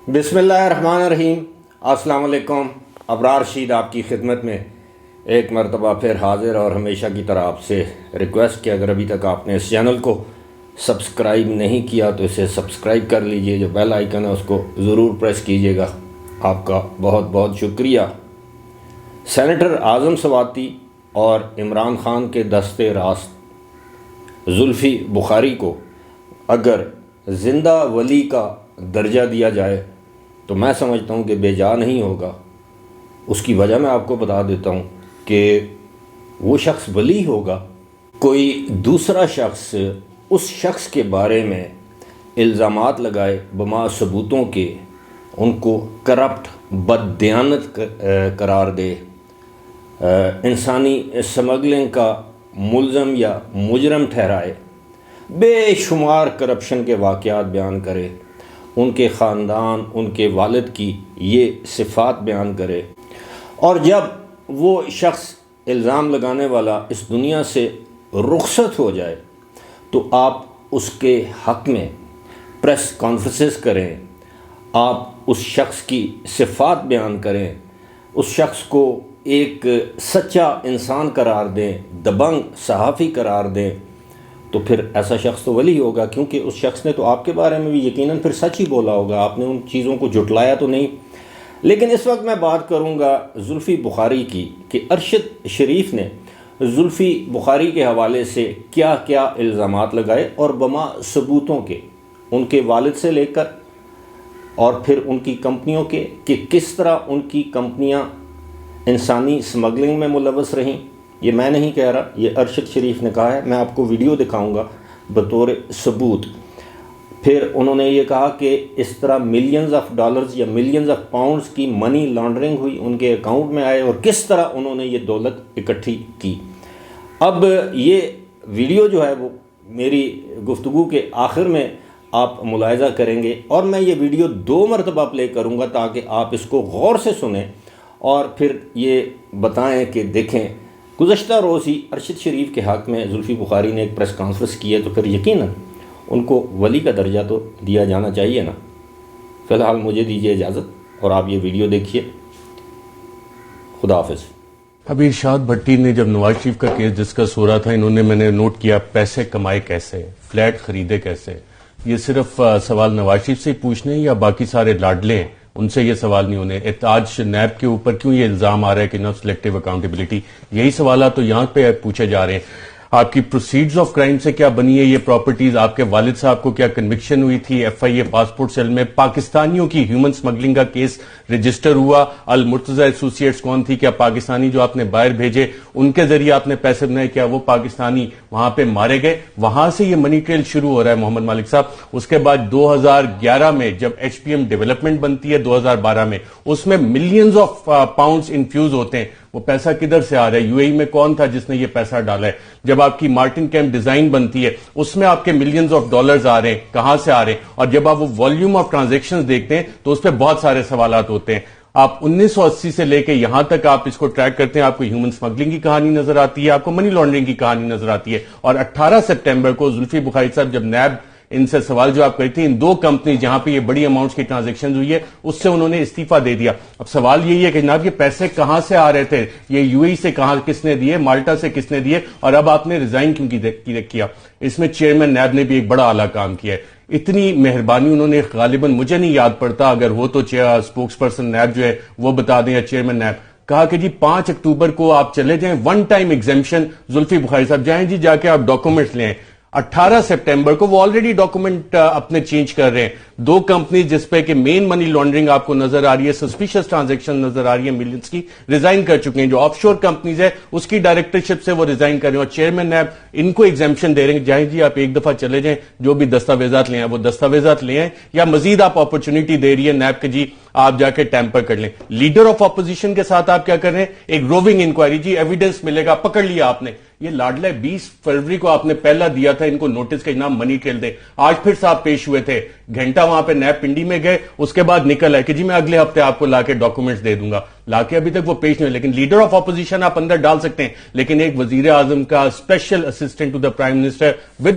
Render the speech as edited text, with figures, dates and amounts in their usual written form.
بسم اللہ الرحمن الرحیم۔ السلام علیکم۔ ابرار رشید آپ کی خدمت میں ایک مرتبہ پھر حاضر، اور ہمیشہ کی طرح آپ سے ریکویسٹ کہ اگر ابھی تک آپ نے اس چینل کو سبسکرائب نہیں کیا تو اسے سبسکرائب کر لیجئے، جو بیل آئیکن ہے اس کو ضرور پریس کیجئے گا۔ آپ کا بہت بہت شکریہ۔ سینیٹر اعظم سواتی اور عمران خان کے دست راست زلفی بخاری کو اگر زندہ ولی کا درجہ دیا جائے تو میں سمجھتا ہوں کہ بے جا نہیں ہوگا۔ اس کی وجہ میں آپ کو بتا دیتا ہوں کہ وہ شخص ولی ہوگا، کوئی دوسرا شخص اس شخص کے بارے میں الزامات لگائے بما ثبوتوں کے، ان کو کرپٹ، بددیانت قرار دے، انسانی اسمگلنگ کا ملزم یا مجرم ٹھہرائے، بے شمار کرپشن کے واقعات بیان کرے، ان کے خاندان، ان کے والد کی یہ صفات بیان کرے، اور جب وہ شخص الزام لگانے والا اس دنیا سے رخصت ہو جائے تو آپ اس کے حق میں پریس کانفرنسز کریں، آپ اس شخص کی صفات بیان کریں، اس شخص کو ایک سچا انسان قرار دیں، دبنگ صحافی قرار دیں، تو پھر ایسا شخص تو ولی ہوگا، کیونکہ اس شخص نے تو آپ کے بارے میں بھی یقیناً پھر سچ ہی بولا ہوگا، آپ نے ان چیزوں کو جھٹلایا تو نہیں۔ لیکن اس وقت میں بات کروں گا زلفی بخاری کی کہ ارشد شریف نے زلفی بخاری کے حوالے سے کیا کیا الزامات لگائے، اور بما ثبوتوں کے، ان کے والد سے لے کر اور پھر ان کی کمپنیوں کے، کہ کس طرح ان کی کمپنیاں انسانی سمگلنگ میں ملوث رہیں۔ یہ میں نہیں کہہ رہا، یہ ارشد شریف نے کہا ہے، میں آپ کو ویڈیو دکھاؤں گا بطور ثبوت۔ پھر انہوں نے یہ کہا کہ اس طرح ملینز آف ڈالرز یا ملینز آف پاؤنڈز کی منی لانڈرنگ ہوئی، ان کے اکاؤنٹ میں آئے، اور کس طرح انہوں نے یہ دولت اکٹھی کی۔ اب یہ ویڈیو جو ہے وہ میری گفتگو کے آخر میں آپ ملاحظہ کریں گے، اور میں یہ ویڈیو 2 مرتبہ پلے کروں گا تاکہ آپ اس کو غور سے سنیں اور پھر یہ بتائیں کہ دیکھیں گزشتہ روز ہی ارشد شریف کے حق میں زلفی بخاری نے ایک پریس کانفرنس کی ہے، تو پھر یقیناً ان کو ولی کا درجہ تو دیا جانا چاہیے نا۔ فی الحال مجھے دیجیے اجازت اور آپ یہ ویڈیو دیکھیے۔ خدا حافظ۔ ابھی ارشاد بھٹی نے جب نواز شریف کا کیس ڈسکس ہو رہا تھا، میں نے نوٹ کیا پیسے کمائے کیسے، فلیٹ خریدے کیسے۔ یہ صرف سوال نواز شریف سے پوچھنے یا باقی سارے لاڈلے ہیں ان سے یہ سوال نہیں ہونے؟ آج نیب کے اوپر کیوں یہ الزام آ رہا ہے کہ نو سلیکٹیو اکاؤنٹیبلٹی؟ یہی سوالات تو یہاں پہ پوچھے جا رہے ہیں۔ آپ کی پروسیڈز آف کرائم سے کیا بنی ہے یہ پراپرٹیز؟ آپ کے والد صاحب کو کیا کنوکشن ہوئی تھی ایف آئی اے پاسپورٹ سیل میں؟ پاکستانیوں کی ہیومن سمگلنگ کا کیس رجسٹر ہوا؟ المرتضی ایسوسیٹس کون تھی؟ کیا پاکستانی جو آپ نے باہر بھیجے ان کے ذریعے آپ نے پیسے بنائے، کیا وہ پاکستانی وہاں پہ مارے گئے؟ وہاں سے یہ منی ٹریل شروع ہو رہا ہے محمد مالک صاحب۔ اس کے بعد 2011 میں جب ایچ پی ایم ڈیولپمنٹ بنتی ہے 2012 میں، اس میں ملینز آف پاؤنڈز انفیوز ہوتے ہیں۔ وہ پیسہ کدھر سے آ رہا ہے؟ یو اے ای میں کون تھا جس نے یہ پیسہ ڈالا ہے؟ جب آپ کی مارٹن کیمپ ڈیزائن بنتی ہے اس میں آپ کے ملینز آف ڈالرز آ رہے ہیں، کہاں سے آ رہے ہیں؟ اور جب آپ وہ والیوم آف ٹرانزیکشنز دیکھتے ہیں تو اس پہ بہت سارے سوالات ہوتے ہیں۔ آپ 1980 سے لے کے یہاں تک آپ اس کو ٹریک کرتے ہیں، آپ کو ہیومن سمگلنگ کی کہانی نظر آتی ہے، آپ کو منی لانڈرنگ کی کہانی نظر آتی ہے۔ اور 18 سپٹمبر کو زلفی بخاری صاحب جب نیب ان سے سوال جواب کری تھی، ان 2 کمپنی جہاں پہ یہ بڑی اماؤنٹس کی ٹرانزیکشن ہوئی ہے اس سے انہوں نے استعفیٰ دے دیا۔ اب سوال یہی ہے کہ جناب یہ پیسے کہاں سے آ رہے تھے؟ یہ یو اے ای سے کہاں کس نے دیے، مالٹا سے کس نے دیے، اور اب آپ نے ریزائن کیوں کیا؟ اس میں چیئرمین نیب نے بھی ایک بڑا اعلیٰ کام کیا ہے۔ اتنی مہربانی انہوں نے، غالباً مجھے نہیں یاد پڑتا، اگر وہ تو اسپوکس پرسن نیب جو ہے وہ بتا دیں یا چیئرمین نیب، کہا کہ جی 5 اکتوبر کو آپ چلے جائیں، 1 ٹائم ایگزیمپشن زلفی بخاری صاحب جائیں جی، جا کے آپ ڈاکومنٹس لیں۔ 18 سپٹمبر کو وہ آلریڈی ڈاکومنٹ اپنے چینج کر رہے ہیں۔ 2 کمپنی جس پہ کہ مین منی لانڈرنگ آپ کو نظر آ رہی ہے، سسپیشس ٹرانزیکشن نظر آ رہی ہے ملینز کی، ریزائن کر چکے ہیں۔ جو آف شور کمپنیز ہے اس کی ڈائریکٹرشپ سے وہ ریزائن کر رہے ہیں، اور چیئرمین نیب ان کو ایگزیمپشن دے رہے ہیں، جائیں جی آپ ایک دفعہ چلے جائیں، جو بھی دستاویزات لے آئیں وہ دستاویزات لے آئیں، یا مزید آپ اپرچونٹی دے رہی ہے نیب کہ جی آپ جا کے ٹیمپر کر لیں۔ لیڈر آف اپوزیشن کے ساتھ آپ کیا کر رہے ہیں؟ ایک روونگ انکوائری، جی ایویڈنس ملے گا، پکڑ لیا آپ نے۔ یہ لاڈلے 20 فروری کو آپ نے پہلا دیا تھا ان کو نوٹس کا جناب منی ٹریل دیں۔ آج پھر صاحب پیش ہوئے تھے، گھنٹہ وہاں پہ نیب پنڈی میں گئے، اس کے بعد نکل آئے کہ جی میں اگلے ہفتے آپ کو لا کے ڈاکومنٹس دے دوں گا۔ لا کے ابھی تک وہ پیش نہیں ہوئے۔ لیکن لیڈر آف اپوزیشن آپ اندر ڈال سکتے ہیں، لیکن ایک وزیر اعظم کا special assistant to the prime minister with